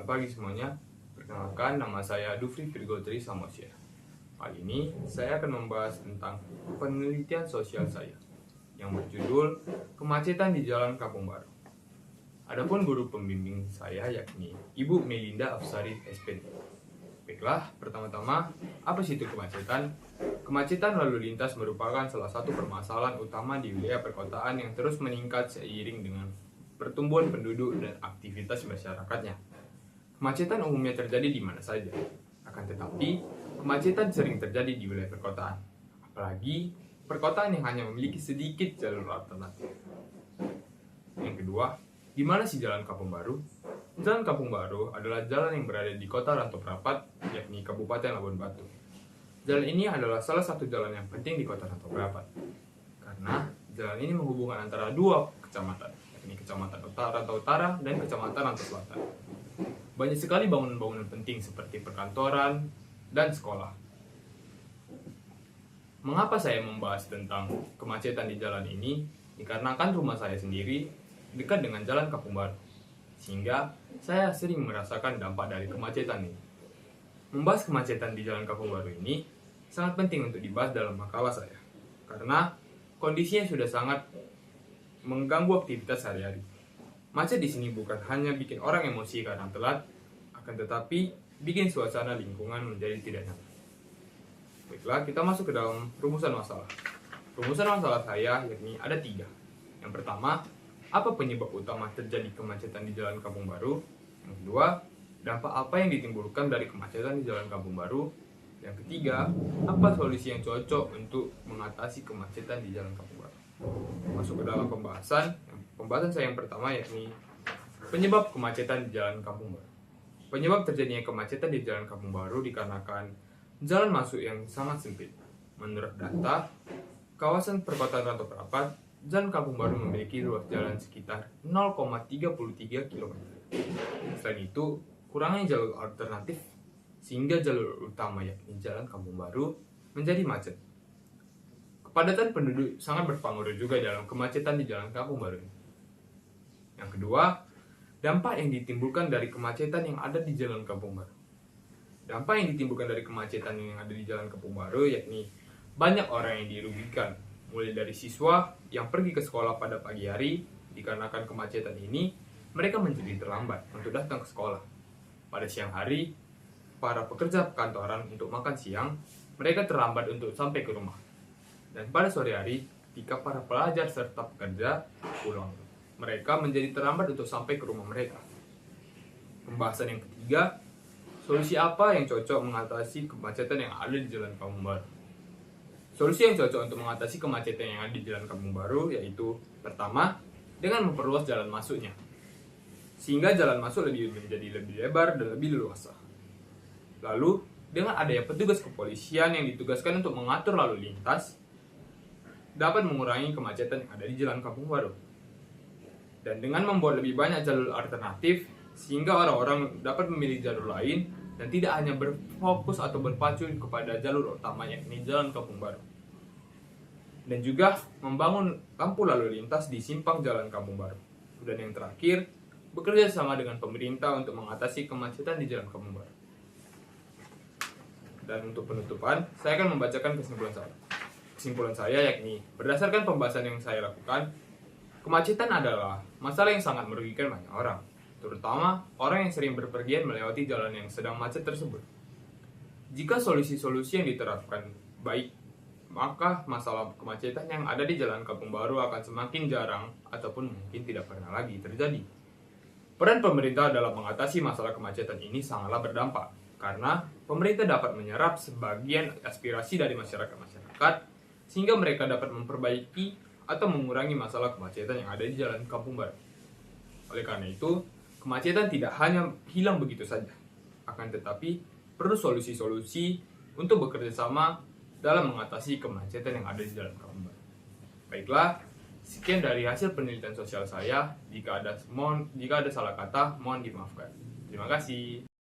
Selamat pagi semuanya. Perkenalkan, nama saya Dufri Virgotri Samosya. Kali ini saya akan membahas tentang penelitian sosial saya yang berjudul Kemacetan di Jalan Kampung Baru. Adapun guru pembimbing saya yakni Ibu Melinda Afsari SPD. Baiklah, pertama-tama, apa sih itu kemacetan? Kemacetan lalu lintas merupakan salah satu permasalahan utama di wilayah perkotaan yang terus meningkat seiring dengan pertumbuhan penduduk dan aktivitas masyarakatnya. Kemacetan umumnya terjadi di mana saja, akan tetapi kemacetan sering terjadi di wilayah perkotaan, apalagi perkotaan yang hanya memiliki sedikit jalur alternatif. Yang kedua, di mana sih Jalan Kampung Baru? Jalan Kampung Baru adalah jalan yang berada di Kota Rantau Prapat, yakni Kabupaten Labuan Batu. Jalan ini adalah salah satu jalan yang penting di Kota Rantau Prapat, karena jalan ini menghubungkan antara dua kecamatan, yakni Kecamatan Rantau Utara dan Kecamatan Rantau Selatan. Banyak sekali bangunan-bangunan penting seperti perkantoran dan sekolah. Mengapa saya membahas tentang kemacetan di jalan ini? Dikarenakan rumah saya sendiri dekat dengan Jalan Kampung Baru, sehingga saya sering merasakan dampak dari kemacetan ini. Membahas kemacetan di Jalan Kampung Baru ini sangat penting untuk dibahas dalam makalah saya, karena kondisinya sudah sangat mengganggu aktivitas sehari-hari. Macet di sini bukan hanya bikin orang emosi karena telat, akan tetapi bikin suasana lingkungan menjadi tidak nyaman. Baiklah, kita masuk ke dalam rumusan masalah. Rumusan masalah saya yakni ada 3. Yang pertama, apa penyebab utama terjadi kemacetan di Jalan Kampung Baru? Yang kedua, dampak apa yang ditimbulkan dari kemacetan di Jalan Kampung Baru? Yang ketiga, apa solusi yang cocok untuk mengatasi kemacetan di Jalan Kampung Baru? Masuk ke dalam pembahasan. Pembahasan saya yang pertama yakni penyebab kemacetan di Jalan Kampung Baru. Penyebab terjadinya kemacetan di Jalan Kampung Baru dikarenakan jalan masuk yang sangat sempit. Menurut data kawasan perkotaan Rantau Prapat, Jalan Kampung Baru memiliki ruas jalan sekitar 0,33 km. Selain itu, kurangnya jalur alternatif sehingga jalur utama yakni Jalan Kampung Baru menjadi macet. Kepadatan penduduk sangat berpengaruh juga dalam kemacetan di Jalan Kampung Baru ini. Yang kedua, dampak yang ditimbulkan dari kemacetan yang ada di Jalan Kampung Baru. Dampak yang ditimbulkan dari kemacetan yang ada di Jalan Kampung Baru yakni banyak orang yang dirugikan, mulai dari siswa yang pergi ke sekolah pada pagi hari. Dikarenakan kemacetan ini, mereka menjadi terlambat untuk datang ke sekolah. Pada siang hari, para pekerja kantoran untuk makan siang, mereka terlambat untuk sampai ke rumah. Dan pada sore hari, ketika para pelajar serta pekerja pulang, mereka menjadi terlambat untuk sampai ke rumah mereka. Pembahasan yang ketiga, solusi apa yang cocok mengatasi kemacetan yang ada di Jalan Kampung Baru? Solusi yang cocok untuk mengatasi kemacetan yang ada di Jalan Kampung Baru yaitu pertama, dengan memperluas jalan masuknya, sehingga jalan masuk menjadi lebih lebar dan lebih leluasa. Lalu, dengan adanya petugas kepolisian yang ditugaskan untuk mengatur lalu lintas, dapat mengurangi kemacetan yang ada di Jalan Kampung Baru. Dan dengan membuat lebih banyak jalur alternatif, sehingga orang-orang dapat memilih jalur lain dan tidak hanya berfokus atau berpacu kepada jalur utama yakni Jalan Kampung Baru. Dan juga membangun lampu lalu lintas di simpang Jalan Kampung Baru. Dan yang terakhir, bekerja sama dengan pemerintah untuk mengatasi kemacetan di Jalan Kampung Baru. Dan untuk penutupan, saya akan membacakan kesimpulan saya. Kesimpulan saya yakni, berdasarkan pembahasan yang saya lakukan, kemacetan adalah masalah yang sangat merugikan banyak orang, terutama orang yang sering berpergian melewati jalan yang sedang macet tersebut. Jika solusi-solusi yang diterapkan baik, maka masalah kemacetan yang ada di Jalan Kampung Baru akan semakin jarang ataupun mungkin tidak pernah lagi terjadi. Peran pemerintah dalam mengatasi masalah kemacetan ini sangatlah berdampak, karena pemerintah dapat menyerap sebagian aspirasi dari masyarakat, sehingga mereka dapat memperbaiki atau mengurangi masalah kemacetan yang ada di Jalan Kampung Baru. Oleh karena itu, kemacetan tidak hanya hilang begitu saja, akan tetapi perlu solusi-solusi untuk bekerja sama dalam mengatasi kemacetan yang ada di Jalan Kampung Baru. Baiklah, sekian dari hasil penelitian sosial saya. Jika ada salah kata, mohon dimaafkan. Terima kasih.